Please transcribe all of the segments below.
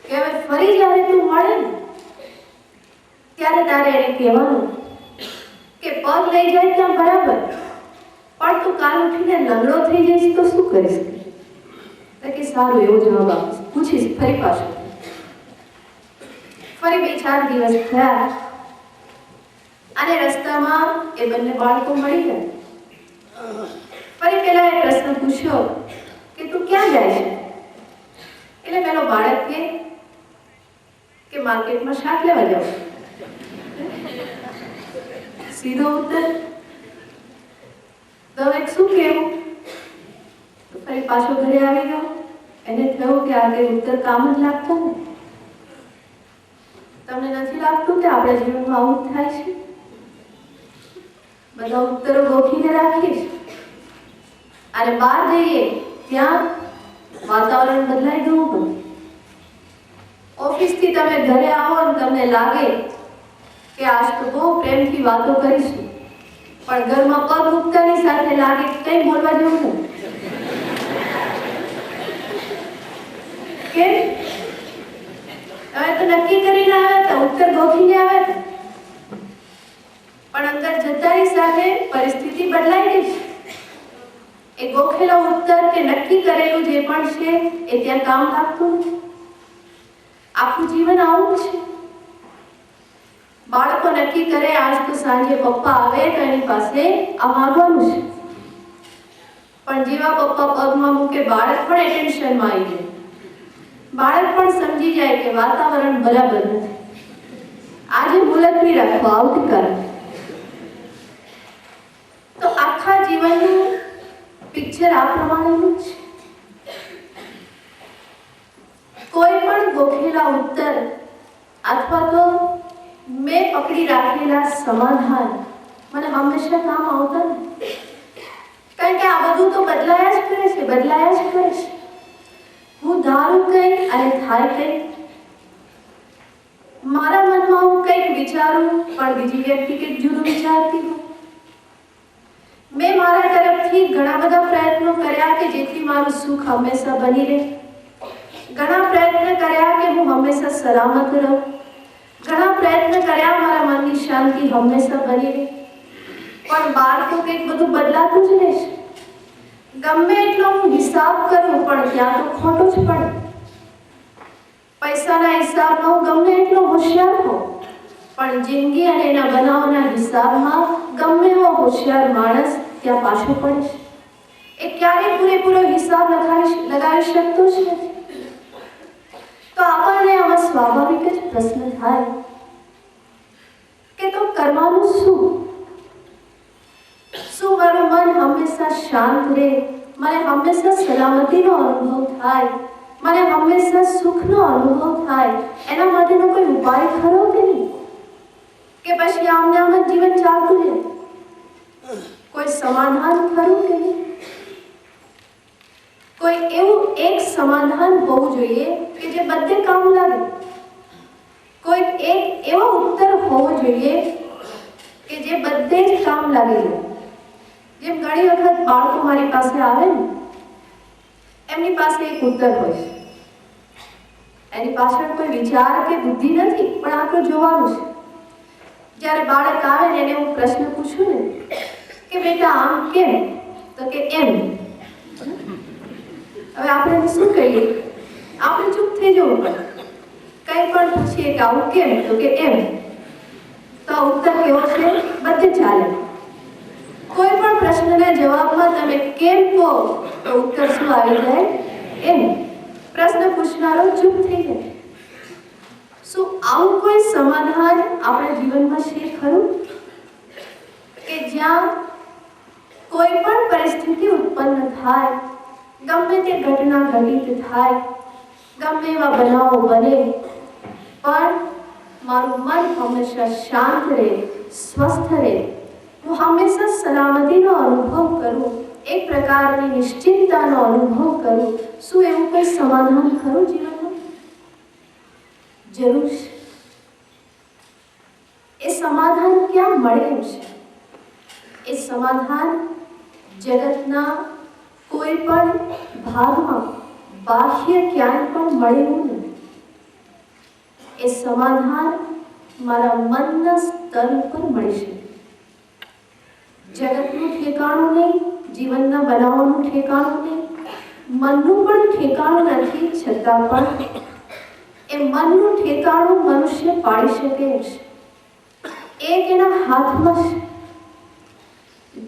કે હવે ફરી જ્યારે તું મળે ને ત્યારે તારે એને કહેવાનું કે પગ લઈ જાય ત્યાં બરાબર, પણ તું કાલ ઉઠીને લંગડો થઈ જઈશ તો શું કરીશ? કે સારું, એવો જવાબ આપીશ, પૂછીશ ફરી પાછું. ફરી 2-4 દિવસ થયા અને રસ્તામાં એ બંને બાળકો મળી ગયા. ફરી પેલા એ પ્રશ્ન પૂછ્યો કે તું ક્યાં જાય છે? એટલે પેલો બાળક કે માર્કેટમાં શાક લેવા જાઉં. સીધો ઉત્તર. તો શું કેવું? તો ફરી પાછો ઘરે આવી ગયો. એને થયું કે આ કઈ ઉત્તર કામ જ લાગતો ને. તમને નથી લાગતું કે આપણા જીવનમાં આવું થાય છે? બધા ઉત્તરો ગોખીને રાખીશ અને બહાર જઈએ ત્યાં વાતાવરણ બદલાઈ ગયું હોય. ઓફિસથી તમે ઘરે આવો અને તમને લાગે કે આજ તો બહુ પ્રેમથી વાતો કરીશું, પણ ઘરમાં પગ મૂકતાની સાથે લાગે કઈ બોલવા જેવું નથી. કેમ? તમે તો નક્કી કરીને આવ્યા હતા, ઉત્તર ગોખીને આવ્યા હતા, પણ અંદર જતાની સાથે પરિસ્થિતિ બદલાઈ ગઈ છે. એ ગોખેલો ઉત્તર કે નક્કી કરેલું જે પણ છે એ ત્યાં કામ લાગતું નથી. આખું જીવન આવું છે. બાળકો નક્કી કરે આજ તો સાંજે પપ્પા આવે તો એની પાસે આ માંગવાનું છે, પણ જેવા પપ્પા પગમાં મૂકે બાળક પણ એટેન્શનમાં આવી જાય. બાળક પણ સમજી જાય કે વાતાવરણ બરાબર નથી, આજે મુલતવી રાખો, આવતીકાલે. તો આખા જીવનનું પિક્ચર આ પ્રમાણેનું છે. કોઈ પણ ગોખેલા ઉત્તર અથવા તો મેં પકડી રાખેલા સમાધાન મને હંમેશા કામ આવતા નથી. કારણ કે આ બધું તો બદલાયા જ કરે છે, બદલાયા જ કરે છે. હું ધારું કંઈ અને થાય કંઈ. મારા મનમાં હું કંઈક વિચારું પણ બીજી વ્યક્તિ કંઈક જુદું વિચારતી હોય. મેં મારા તરફથી ઘણા બધા પ્રયત્નો કર્યા કે જેથી મારું સુખ હંમેશા બની રહે. ઘણા પ્રયત્ન કર્યા કે હું હંમેશા સલામત રહું. ઘણા પ્રયત્ન કર્યા મારા મનની શાંતિ હંમેશા બની રહે. પણ બહાર તો કંઈક બધું બદલાતું જ રહેશે. ગમે એટલો હું હિસાબ કરું પણ ત્યાં તો ખોટો જ પડે. પૈસાના હિસાબમાં હું ગમે એટલો હોશિયાર હોઉં પણ જિંદગી અને એના બનાવના હિસાબમાં ગમે એવો હોશિયાર માણસ ત્યાં પાછો પડે છે. એ ક્યારેય પૂરેપૂરો હિસાબ લગાવી શકતો જ નથી. તો આપણને આમાં સ્વાભાવિક જ પ્રશ્ન થાય કે તો કરવાનું શું? શું મારું મન હંમેશા શાંત રહે, મને હંમેશા સલામતીનો અનુભવ થાય, મને હંમેશા સુખનો અનુભવ થાય, એના માટેનો કોઈ ઉપાય ખરો કે નહીં? કે પછી આમને આમ જ જીવન ચાલતું રહે? કોઈ સમાધાન ખરું કે નહીં? કોઈ એવું એક સમાધાન હોવું જોઈએ કે જે બધે કામ લાગે. કોઈ એક એવો ઉત્તર હોવો જોઈએ કે જે બધે જ કામ લાગે. જેમ ઘણી વખત બાળકો મારી પાસે આવે ને, એમની પાસે એક ઉત્તર હોય, એની પાછળ કોઈ વિચાર કે બુદ્ધિ નથી, પણ આ તો જોવાનું છે. જ્યારે બાળક આવે ને એને હું પ્રશ્ન પૂછું ને કે બેટા આમ કેમ, તો કે એમ. હવે આપણે શું કહીએ? આપણે ચૂપ થઈ જવું પડે. કંઈ પણ પૂછીએ કે આવું કેમ, તો કે એમ. તો ઉત્તર કેવો છે? બધે ચાલે. કોઈ પણ પ્રશ્નના જવાબમાં તમે કેમ કહો તો ઉત્તર શું આવી જાય? એમ. પ્રશ્ન પૂછનારો ચૂપ થઈ જાય. શું આવું કોઈ સમાધાન આપણા જીવનમાં છે ખરું? કે જ્યાં કોઈ પણ પરિસ્થિતિ ઉત્પન્ન થાય, ગમે તે ઘટના ઘટિત થાય, ગમે એવા બનાવો બને, પણ મારું મન હંમેશા શાંત રહે, સ્વસ્થ રહે, હું હંમેશા સલામતીનો અનુભવ કરું, એક પ્રકારની નિશ્ચિંતતાનો અનુભવ કરું. શું એવું કોઈ સમાધાન ખરું જીવનમાં? જરૂર છે. એ સમાધાન ક્યાં મળે એમ છે? એ સમાધાન જગતના કોઈ પણ ભાગમાં બાહ્ય ક્યાંય પણ મળે એવું નથી. એ સમાધાન મારા મનના સ્તર ઉપર મળશે. જગતનું ઠેકાણું નહીં, જીવનના બનાવવાનું ઠેકાણું નહીં, મનનું પણ ઠેકાણું નથી. છતાં પણ એ મનનું ઠેકાણું મનુષ્ય પાડી શકે છે. એક એના હાથમાં છે.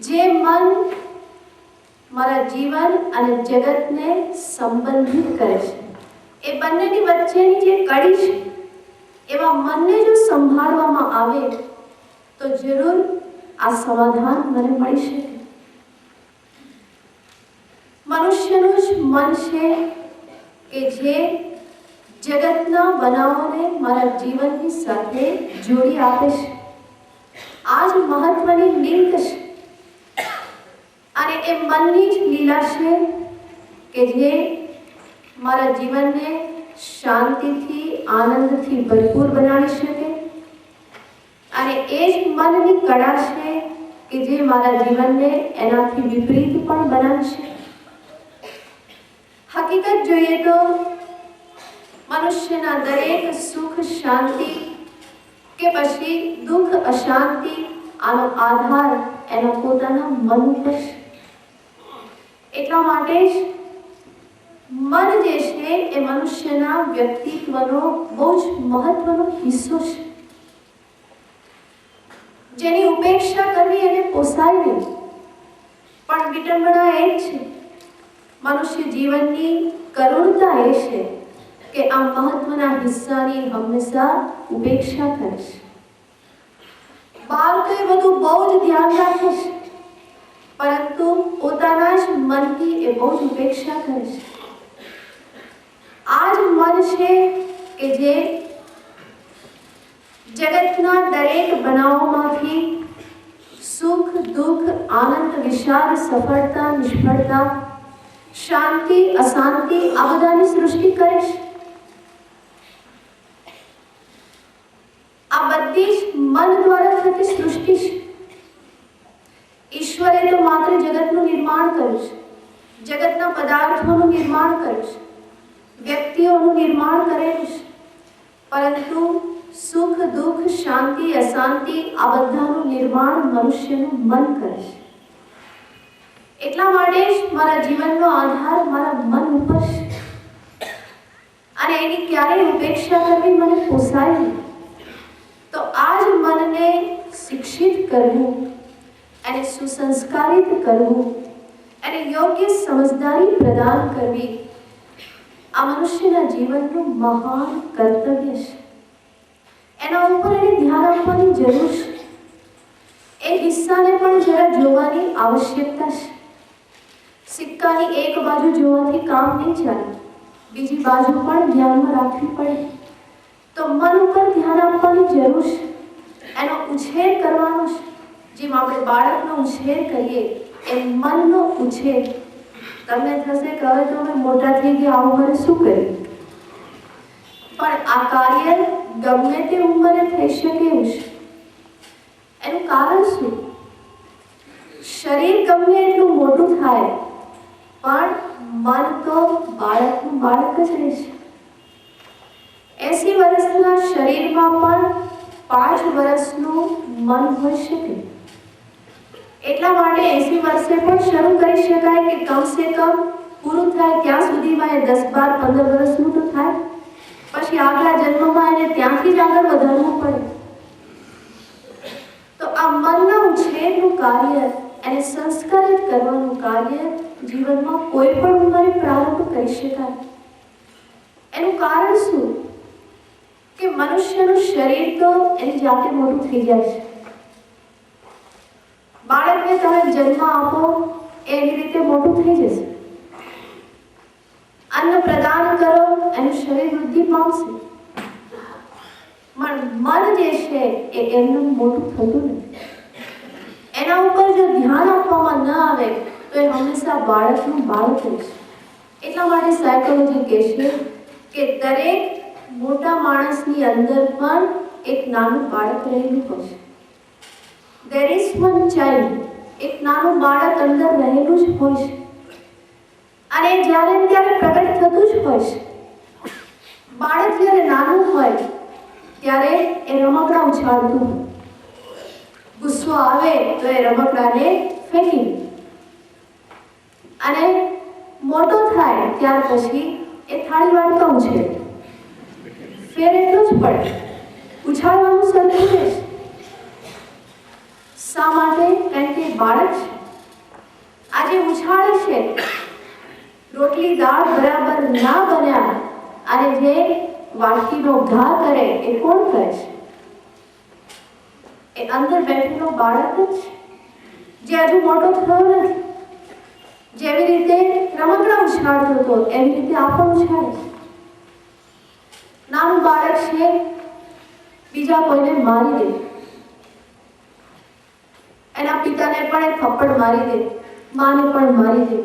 જે મન મારા જીવન અને જગતને સંબંધિત કરે છે, એ બંનેની વચ્ચેની જે કડી છે, એવા મનને જો સંભાળવામાં આવે તો જરૂર આ સમાધાન મને મળી શકે. મનુષ્યનું જ મન છે કે જે જગતના બનાવોને મારા જીવનની સાથે જોડી આપે છે. આ જ મહત્વની લિંક છે. અને એ મનની જ લીલા છે કે જે મારા જીવનને શાંતિથી, આનંદથી ભરપૂર બનાવી શકે. અને એ જ મનની કળા છે કે જે મારા જીવનને એનાથી વિપરીત પણ બનાવી શકે. હકીકત જોઈએ તો મનુષ્યના દરેક સુખ, શાંતિ કે પછી દુઃખ, અશાંતિ, આનો આધાર એના પોતાના મન ઉપર છે. એટલા માટે જ મન જે છે એ મનુષ્યના વ્યક્તિત્વનો બહુ જ મહત્વનો હિસ્સો છે. જેની ઉપેક્ષા કરવી એને પોસાય નહીં. પણ વિડંબના એ જ છે, મનુષ્ય જીવનની કરુણતા એ છે કે આ મહત્વના હિસ્સાની હંમેશા ઉપેક્ષા કરે છે. બાળકો એ બધું બહુ જ ધ્યાન રાખે છે, પરંતુ પોતાના જ મનની એ બહુ જ ઉપેક્ષા કરે છે. આ જ મન છે કે જે જગતના દરેક બનાવોમાંથી સુખ, દુઃખ, આનંદ, વિષાદ, સફળતા, નિષ્ફળતા, શાંતિ, અશાંતિ આ બધાની સૃષ્ટિ કરે છે. આ બધી જ મન દ્વારા થતી સૃષ્ટિ છે. ઈશ્વરે તો માત્ર જગતનું નિર્માણ કર્યું છે, જગતના પદાર્થોનું નિર્માણ કર્યું છે, વ્યક્તિઓનું નિર્માણ કરેલું છે, પરંતુ સુખ, દુઃખ, શાંતિ, અશાંતિ આ બધાનું નિર્માણ મનુષ્યનું મન કરે છે. એટલા માટે જ મારા જીવનનો આધાર મારા મન ઉપર છે. અને એની ક્યારેય ઉપેક્ષા કરવી મને પોસાય નહીં. તો આ જ મનને શિક્ષિત કરવું, એને સુસંસ્કારિત કરવું, એને યોગ્ય સમજદારી પ્રદાન કરવી, આ મનુષ્યના જીવનનું મહાન કર્તવ્ય છે. એના ઉપર એને ધ્યાન આપવાની જરૂર છે. એ હિસ્સાને પણ જરા જોવાની આવશ્યકતા છે. સિક્કાની એક બાજુ જોવાથી કામ નહીં ચાલે, બીજી બાજુ પણ ધ્યાનમાં રાખવી પડે. તો મન ઉપર ધ્યાન આપવાની જરૂર છે. એનો ઉછેર કરવાનો છે. જેમ આપણે બાળકનો ઉછેર કરીએ એ મનનો ઉછેર. તમને થશે કે હવે તો અમે મોટા થઈ ગયા, આવું મારે શું કર્યું? પણ આ કાર્ય ગમે તે ઉંમરે થઈ શકે એવું છે. એનું કારણ શું? શરીર ગમે એટલું મોટું થાય પણ મન તો બાળકનું બાળક જ રહેશે. 80 વર્ષના શરીરમાં પણ 5 વર્ષનું મન હોઈ શકે. એટલા માટે 80 વર્ષે પણ શરૂ કરી શકાય કે કમસે કમ પૂરું થાય ત્યાં સુધીમાં એ 10, 12, 15 વર્ષનું તો થાય. પછી આગલા જન્મમાં એને ત્યાંથી જ આગળ વધારવું પડે. તો આ મનના ઉછેરનું કાર્ય, એને સંસ્કારિત કરવાનું કાર્ય જીવનમાં કોઈ પણ ઉંમરે પ્રારંભ કરી શકાય. એનું કારણ શું? કે મનુષ્યનું શરીર તો એની જાતે મોટું થઈ જાય છે. બાળકને તમે જન્મ આપો એની રીતે મોટું થઈ જશે. અન્ન પ્રદાન કરો, એનું શરીર વૃદ્ધિ પામશે. પણ મન જે છે એ એમનું મોટું થતું નથી. એના ઉપર જો ધ્યાન આપવામાં ન આવે તો એ હંમેશા બાળકનું બાળક રહેશે. એટલા માટે સાયકોલોજી કહે છે કે દરેક મોટા માણસની અંદર પણ એક નાનું બાળક રહેલું હોય છે. There is one child. એક નાનું બાળક અંદર રહેલું જ હોય છે. અને જ્યારે ત્યારે પ્રગટ થતું જ હોય છે. બાળક જ્યારે નાનું હોય ત્યારે એ રમકડા ઉછાળતું, ગુસ્સો આવે તો એ રમકડાને ફેંકી દે, અને મોટો થાય ત્યાર પછી એ થાળી વાળતો ઉછેરે. ફેર એટલો જ પડે, ઉછાળવાનું સરખું રહેશે. શા માટે? કારણ કે બાળક છે. આજે ઉછાળે છે, રોટલી દાળ બરાબર ના બન્યા અને જે વાટકીનો ઘા કરે એ કોણ કરે છે? એ અંદર બેઠેલો બાળક જ છે, જે હજુ મોટો થયો નથી. જેવી રીતે રમકડા ઉછાળતો હતો એવી રીતે આ પણ ઉછાળે છે. નાનું બાળક છે, બીજા કોઈને મારી દે, એના પિતાને પણ એક થપ્પડ મારી દે, માને પણ મારી દે.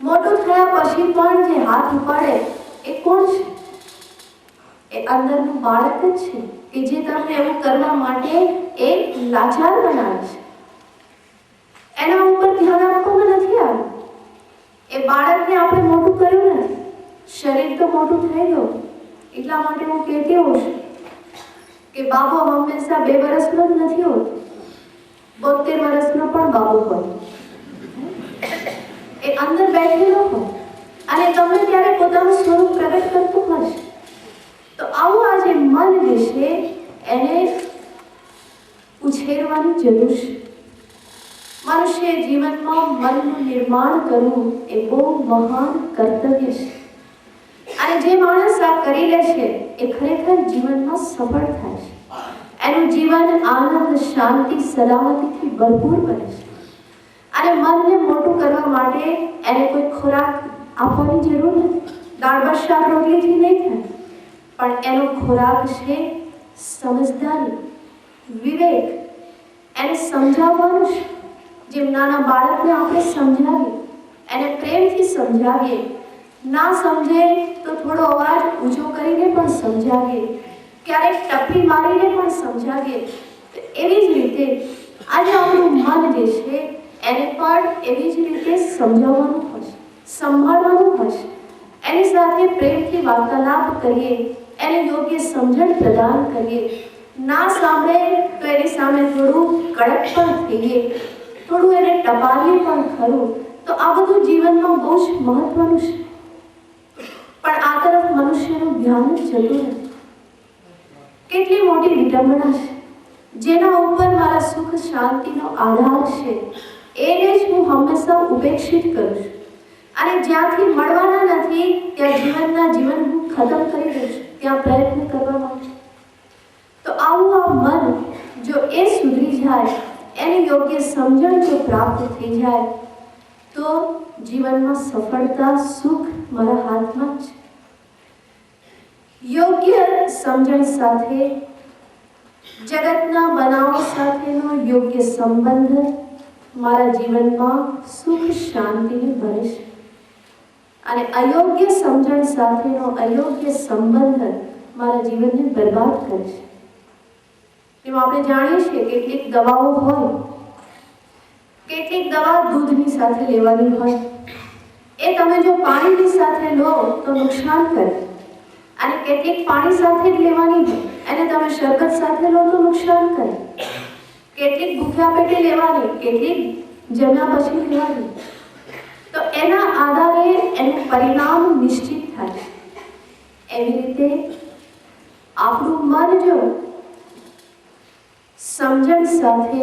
મોટું થયા પછી પણ જે હાથ ઉપાડે એ કોણ છે? એ અંદરનું બાળક જ છે કે જે તમને એવું કરવા માટે એક લાચાર બનાવે છે. એના ઉપર ધ્યાન આપવામાં નથી આવ્યું. એ બાળકને આપણે મોટું કર્યું નથી. શરીર તો મોટું થઈ ગયું. એટલા માટે હું કહેતી હોઉં છું કે બાબો હંમેશા 2 વર્ષનો જ નથી હોતો, 72 વર્ષનો પણ બાબો હોય. એ અંદર બેઠેલો હોય અને તમને ત્યારે પોતાનું સ્વરૂપ પ્રગટ કરતું હશે. તો આવું આજે મન જે છે એને ઉછેરવાની જરૂર છે. મનુષ્ય જીવનમાં મનનું નિર્માણ કરવું એ બહુ મહાન કર્તવ્ય છે. અને જે માણસ આ કરી લે છે એ ખરેખર જીવનમાં સફળ થાય છે. એનું જીવન આનંદ, શાંતિ, સલામતીથી ભરપૂર બને છે. અને મનને મોટું કરવા માટે એને કોઈ ખોરાક આપવાની જરૂર નથી. દાળ ભાત શાક રોટલીથી નહીં થાય, પણ એનો ખોરાક છે સમજદારી, વિવેક. એને સમજાવવાનું છે. જેમ નાના બાળકને આપણે સમજાવીએ, એને પ્રેમથી સમજાવીએ, ના સમજે તો થોડો અવાજ ઊંચો કરીને પણ સમજાવીએ, ક્યારેક ટપ્પી મારીને પણ સમજાવીએ. એવી જ રીતે આજે આપણું મન જે છે એને પણ એવી જ રીતે સમજાવવાનું હશે, સંભાળવાનું હશે. એની સાથે પ્રેમથી વાર્તાલાપ કરીએ, એને યોગ્ય સમજણ પ્રદાન કરીએ. ના સાંભળે તો એની સામે થોડું કડક પણ થઈએ, થોડું એને ટપાલીએ પણ ખરું. તો આ બધું જીવનમાં બહુ જ મહત્વનું છે. પણ આ તરફ મનુષ્યનું ધ્યાન જ જતું નથી. કેટલી મોટી વિડંબના છે. જેના ઉપર મારા સુખ શાંતિનો આધાર છે એને જ હું હંમેશા ઉપેક્ષિત કરું છું. અને જ્યાંથી મળવાના નથી ત્યાં જીવન હું ખતમ કરી દઉં છું, ત્યાં પ્રયત્ન કરવા માટે. તો આવું આ મન જો એ સુધરી જાય, એની યોગ્ય સમજણ જો પ્રાપ્ત થઈ જાય, તો જીવનમાં સફળતા, સુખ મારા હાથમાં છે. યોગ્ય સમજણ સાથે જગતના બનાવો સાથેનો યોગ્ય સંબંધ મારા જીવનમાં સુખ શાંતિને ભરે છે. અને અયોગ્ય સમજણ સાથેનો અયોગ્ય સંબંધ મારા જીવનને બરબાદ કરે છે. એમ આપણે જાણીએ છીએ કેટલીક દવાઓ હોય, કેટલીક દવા દૂધની સાથે લેવાની હોય. એ તમે જો પાણીની સાથે લો તો નુકસાન કરે. અને કેટલીક પાણી સાથે જ લેવાની હોય, એને તમે શરબત સાથે લો તો નુકસાન કરે. કેટલીક ભૂખ્યા પેટે લેવાની, કેટલીક જમ્યા પછી લેવાની. તો એના આધારે એનું પરિણામ નિશ્ચિત થાય. એવી રીતે આપણું મન જો સમજણ સાથે,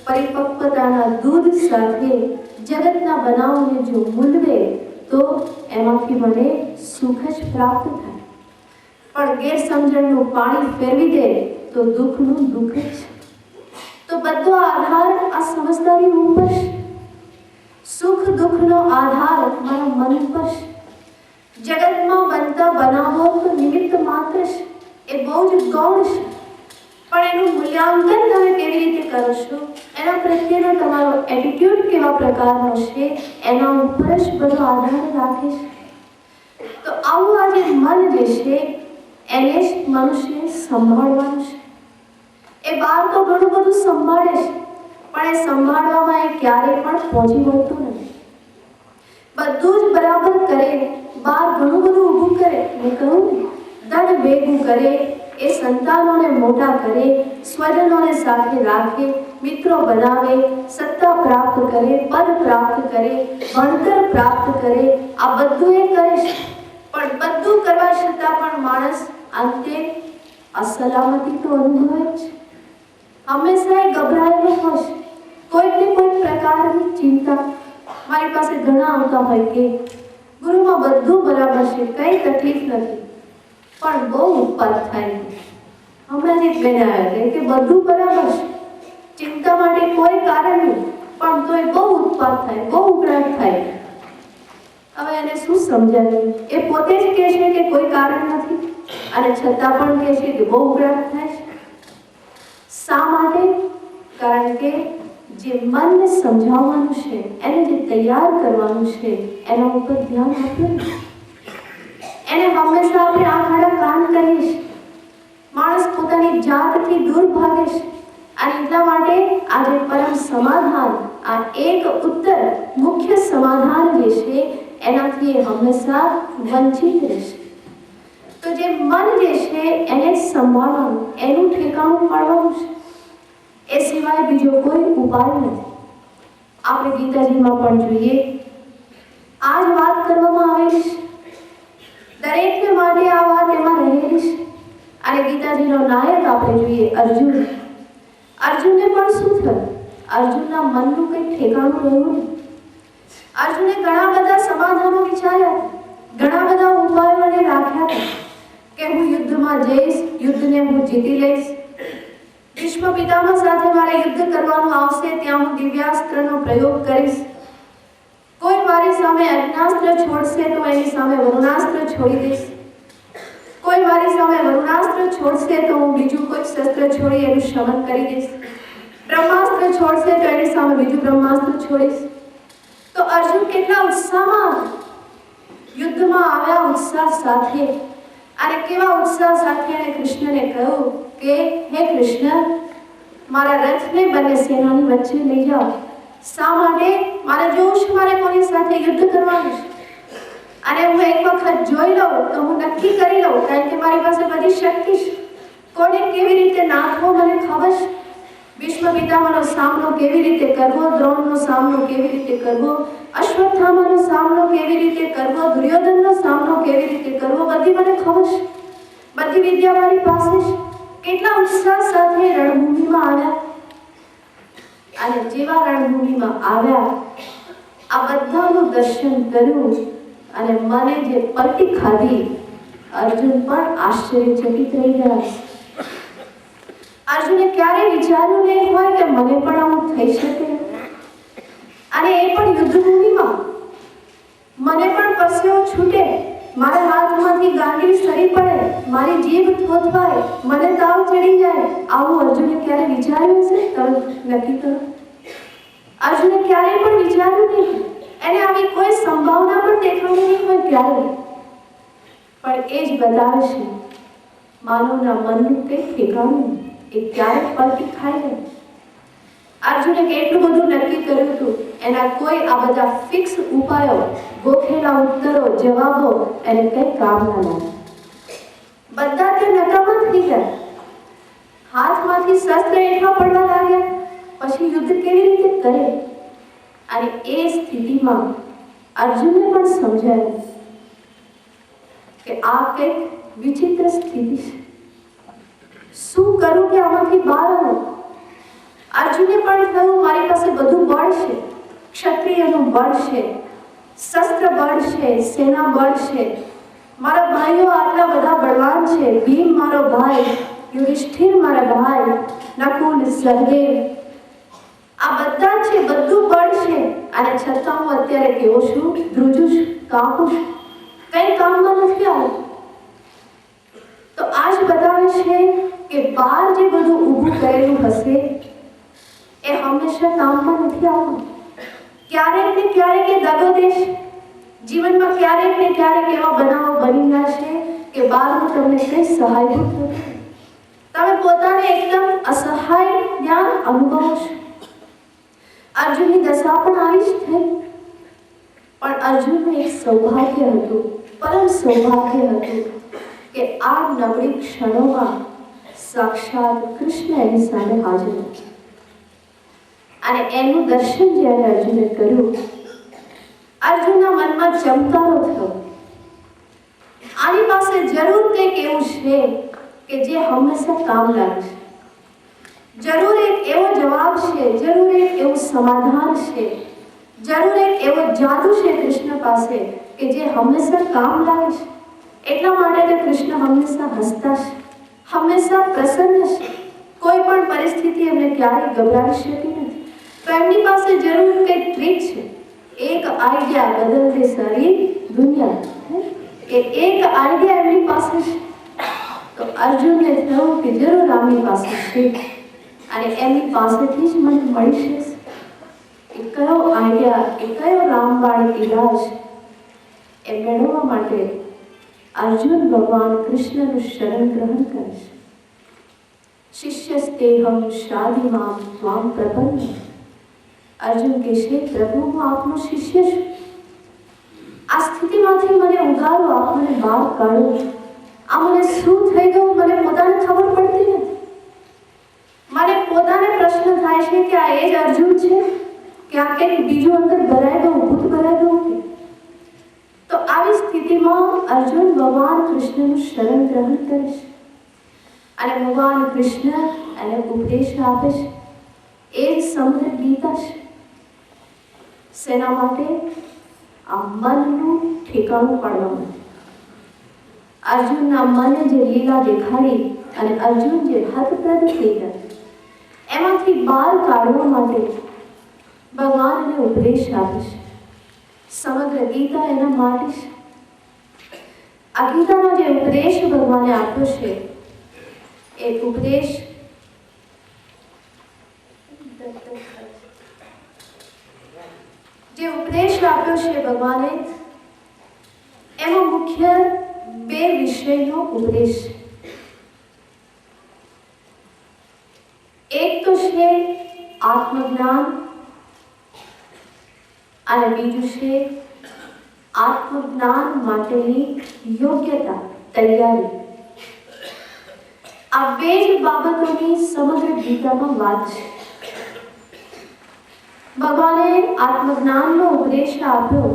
પરિપક્વતાના દૂધ સાથે જગતના બનાવને જો મૂલવે તો એમાંથી મને સુખ જ પ્રાપ્ત થાય. પણ ગેરસમજણનું પાણી ફેરવી દે તો દુઃખનું દુઃખ જ. તો બધો આધાર આ સમજદારી ઉપર છે. સુખ દુઃખનો આધાર મારા મન પર છે. જગતમાં બનતા બનાવો તો નિમિત્ત માત્ર છે, એ બહુ જ ગૌણ છે. પણ એનું મૂલ્યાંકન તમે કેવી રીતે કરો છો, એના પ્રત્યેનો તમારો એટીટ્યુડ કેવા પ્રકારનો છે, એના ઉપર જ બધો આધાર રાખે છે. તો આવું આજે મન જે છે એને જ મનુષ્યએ સંભાળવાનું છે. એ બહાર તો ઘણું બધું સંભાળે છે, પણ એ સંભાળવામાં એ ક્યારેય પણ પહોંચી વળતું નથી. બધું જ બરાબર કરે, બહાર ઘણું બધું ઊભું કરે, મેં કહું ધન ભેગું કરે, એ સંતાનોને મોટા કરે, સ્વજનોને સાથે રાખે, મિત્રો બનાવે, સત્તા પ્રાપ્ત કરે, પદ પ્રાપ્ત કરે, ભણતર પ્રાપ્ત કરે, આ બધું એ કરે છે. પણ બધું કરવા છતાં પણ માણસ અંતે અસલામતી તો અનુભવે જ. હંમેશા એ ગભરાયેલો હોય છે. કોઈક ને કોઈક પ્રકારની ચિંતા મારી પાસે ઘણા આવતા હોય કે ગુરુમાં બધું બરાબર છે, કઈ તકલીફ નથી, પણ બહુ ઉત્પાદ થાય. હમણાં જ એક બેન આવ્યા કે બધું બરાબર છે, ચિંતા માટે કોઈ કારણ નહીં, પણ તોય બહુ ઉત્પાદ થાય, બહુ ઉકળાટ થાય. હવે એને શું સમજાવ્યું? એ પોતે જ કહે છે કે કોઈ કારણ નથી અને છતાં પણ કહે છે કે બહુ ઉકળાટ થાય છે. શા માટે? કારણ કે જે મનને સમજાવવાનું છે, એને જે તૈયાર કરવાનું છે, એના ઉપર ધ્યાન આપ્યું. એને હંમેશા આપણે આંખ આડા કાન કરીએ છીએ. માણસ પોતાની જાતથી દૂર ભાગે છે અને એટલા માટે આજે પરમ સમાધાન, આ એક ઉત્તર મુખ્ય સમાધાન જે છે એનાથી હંમેશા વંચિત રહેશે. તો જે મન જે છે એને સંભાળવાનું, એનું ઠેકાણું પાડવાનું છે. એ સિવાય બીજો કોઈ ઉપાય નથી. આપણે ગીતાજીમાં પણ જોઈએ આ જ વાત કરવામાં આવેલી છે. દરેકને માટે આ વાત એમાં રહેલી છે. અને ગીતાજીનો નાયક આપણે જોઈએ અર્જુન. અર્જુનને પણ શું થયું? અર્જુનના મનનું કંઈ ઠેકાણું રહ્યું નહીં. અર્જુને ઘણા બધા સમાધાનો વિચાર્યા, ઘણા બધા ઉપાયો એને રાખ્યા કે હું યુદ્ધમાં જઈશ, યુદ્ધને હું જીતી લઈશ. ભીષ્મ પિતામહ સાથે મારે યુદ્ધ કરવાનું આવશે ત્યાં હું દિવ્યાસ્ત્રનો પ્રયોગ કરીશ. કોઈ મારી સામે અગ્નાસ્ત્ર છોડશે તો એની સામે વરુણાસ્ત્ર છોડી દઈશ. કોઈ મારી સામે વરુણાસ્ત્ર છોડશે તો હું બીજું કોઈ શસ્ત્ર છોડી એનું શમન કરી દઈશ. બ્રહ્માસ્ત્ર છોડશે તો એની સામે બીજું બ્રહ્માસ્ત્ર છોડીશ. તો અર્જુન કેટલા ઉત્સાહમાં યુદ્ધમાં આવ્યા, ઉત્સાહ સાથે. અને કેવા ઉત્સાહ સાથે એને કૃષ્ણને કહ્યું કે હે કૃષ્ણ, મારા રથને બંને સેનાની વચ્ચે લઈ જાઓ. શા માટે? મારે જોવું છે મારે કોની સાથે યુદ્ધ કરવાનું છે. અને હું એક વખત જોઈ લઉં તો હું નક્કી કરી લઉં, કારણ કે મારી પાસે બધી શક્તિ છે. કોને કેવી રીતે નાખવો મને ખબર છે. ભીષ્મ પિતામહનો સામનો કેવી રીતે કરવો, દ્રોણનો સામનો કેવી રીતે કરવો, અશ્વત્થામાનો સામનો કેવી રીતે કરવો, દુર્યોધનનો સામનો કેવી રીતે કરવો, બધી મને ખબર છે. બધી વિદ્યા મારી પાસે છે. કેટલા ઉત્સાહ સાથે રણભૂમિમાં આવ્યા. અને જેવા રણભૂમિમાં આવ્યા, આ બધાનું દર્શન કર્યું અને મને જે પલટી ખાધી, અર્જુન પણ આશ્ચર્યચકિત રહી ગયા. અર્જુને ક્યારે વિચાર્યું નહીં હોય કે મને પણ આવું થઈ શકે, અને એ પણ યુદ્ધભૂમિમાં. મને પણ પરસેવો છૂટે, મારા હાથમાંથી ગાંડી સરી પડે, મારી જીભ થોથવાય, મને તાવ ચડી જાય. આવું અર્જુને ક્યારે વિચાર્યું છે? તમે નક્કી કરો. અર્જુને ક્યારેય પણ વિચાર્યું નહીં. એને આવી કોઈ સંભાવના પણ દેખાણી નહીં હોય ક્યારે. પણ એ જ બતાવે છે માનવના મનનું કંઈ ઠેકાણું એ ક્યારેક પલટી ખાય નહીં. અર્જુને કેટલું બધું નક્કી કર્યું હતું, એના કોઈ આ બધા ફિક્સ ઉપાયો, ગોખેલા ઉત્તરો, જવાબો એને કંઈ કામ ના લાગ્યા. બધા તે નકામા થઈ ગયા. હાથમાંથી શસ્ત્ર હેઠા પડવા લાગ્યા. પછી યુદ્ધ કેવી રીતે કરે? અને એ સ્થિતિમાં અર્જુનને પણ સમજાયું કે આ કંઈક વિચિત્ર સ્થિતિ છે. શું કરું કે આમાંથી બહાર આવું? અર્જુને પણ થયું મારી પાસે બધું બળ છે, ક્ષત્રિયનું બળ છે, શસ્ત્ર બળ છે, સેના બળ છે, મારા ભાઈઓ આટલા બધા બળવાન છે, ભીમ મારો ભાઈ, યુધિષ્ઠિર મારા ભાઈ, નકુલ, સહદેવ, આ બધા છે, બધું બળ છે. અને છતાં હું અત્યારે કેવો છું? ધ્રુજું છું, કાપું છું, કંઈ કામમાં નથી આવું. તો આ જ બતાવે છે કે બહાર જે બધું ઊભું કરેલું હશે એ હંમેશા કામમાં નથી આવતું. ક્યારેક ને ક્યારેક એ દગો દેશે. જીવનમાં ક્યારેક ને ક્યારેક એવા બનાવો બની જશે કે બહારનું તમને કંઈ સહાયભૂત નથી. તમે પોતાને એકદમ અસહાય જ્ઞાન અનુભવો છો. અર્જુનની દશા પણ આવી જ થઈ. પણ અર્જુનનું એક સૌભાગ્ય હતું, પરમ સૌભાગ્ય હતું કે આ નબળી ક્ષણોમાં સાક્ષાત કૃષ્ણ એની સામે હાજર હતા અને એનું દર્શન જ્યારે અર્જુને કર્યું, અર્જુનના મનમાં ચમકારો થયો, આની પાસે જરૂર કંઈક એવું છે કે જે હંમેશા કામ લાગશે, જરૂર એક એવો જવાબ છે, જરૂર એક એવું સમાધાન છે, જરૂર એક એવો જાદુ છે કૃષ્ણ પાસે કે જે હંમેશા કામ લાગે છે. એટલા માટે કે કૃષ્ણ હંમેશા હસતા છે, હંમેશા પ્રસન્ન છે, કોઈ પણ પરિસ્થિતિ એમને ક્યારેય ગભરાવી શકી નથી. તો એમની પાસે જરૂર કંઈક ટ્રીક છે, એક આઈડિયા બદલ દે સારી દુનિયા, કે એક આઈડિયા એમની પાસે છે. તો અર્જુનને થયું કે જરૂર આમની પાસે છે અને એમની પાસેથી જ મને મળી શકશે. એ કયો આઈડિયા, એ કયો રામબાણ ઇલાજ એ મેળવવા માટે અર્જુન ભગવાન કૃષ્ણનું શરણ ગ્રહણ કરે છે. શિષ્યસ્તેહમ શાદિમામ ત્વામ પ્રપન્ન. અર્જુન કહેશે, પ્રભુ હું આપનો શિષ્ય છું, આ સ્થિતિમાંથી મને ઉગારો, આપ મને બહાર કાઢો. આ મને શું થઈ ગયું મને પોતાને ખબર પડતી નથી. મને પોતાને પ્રશ્ન થાય છે કે આ એ જ અર્જુન છે કે આ કંઈક બીજું અંદર ભરાઈ ગયું, ભૂત ભરાઈ ગયું. તો આવી સ્થિતિમાં અર્જુન ભગવાન કૃષ્ણનું શરણ ગ્રહણ કરે છે અને ભગવાન કૃષ્ણ એને ઉપદેશ આપે છે. એ જ સમગ્ર ગીતા છે. શેના માટે? આ મનનું ઠેકાણું પાડવા માટે. અર્જુનના મને જે લીલા દેખાડી અને અર્જુન જે હતપ્રદ થઈ ગયા એમાંથી બહાર કાઢવા માટે ભગવાન એને ઉપદેશ આપે છે. સમગ્ર ગીતા એના માટે છે. આ ગીતાનો જે ઉપદેશ ભગવાને આપ્યો છે એ ઉપદેશ આપ્યો છે ભગવાને, એમાં મુખ્ય બે વિષયનો ઉપદેશ. એક તો છે આત્મજ્ઞાન અને બીજું છે આત્મજ્ઞાન માટેની યોગ્યતા, તૈયારી. આ બે જ બાબતોની સમગ્ર ગીતામાં વાત છે. ભગવાને આત્મજ્ઞાનનો ઉપદેશ આપ્યો,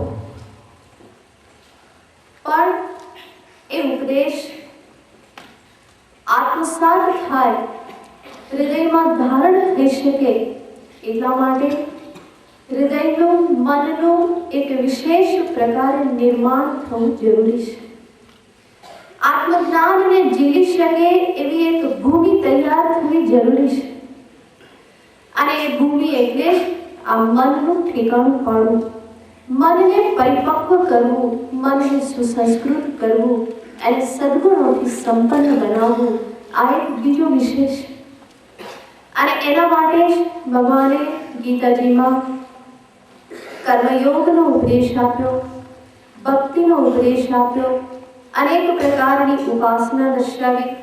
પણ એ ઉપદેશ આત્મસાત થાય, હૃદયમાં ધારણ થઈ શકે એટલા માટે હૃદયનું, મનનું એક વિશેષ પ્રકારે નિર્માણ થવું જરૂરી છે. આત્મજ્ઞાનને જીલી શકે એવી એક ભૂમિ તૈયાર થવી જરૂરી છે અને એ ભૂમિ એટલે આ મનનું ઠેકાણું પાડવું, મનને પરિપક્વ કરવું, મનને સુસંસ્કૃત કરવું, એને સદગુણોથી સંપન્ન બનાવવું. આ એક બીજો વિષય છે અને એના માટે જ ભગવાને ગીતાજીમાં કર્મયોગનો ઉપદેશ આપ્યો, ભક્તિનો ઉપદેશ આપ્યો, અનેક પ્રકારની ઉપાસના દર્શાવી,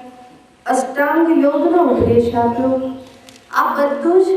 અષ્ટાંગ યોગનો ઉપદેશ આપ્યો. આ બધું જ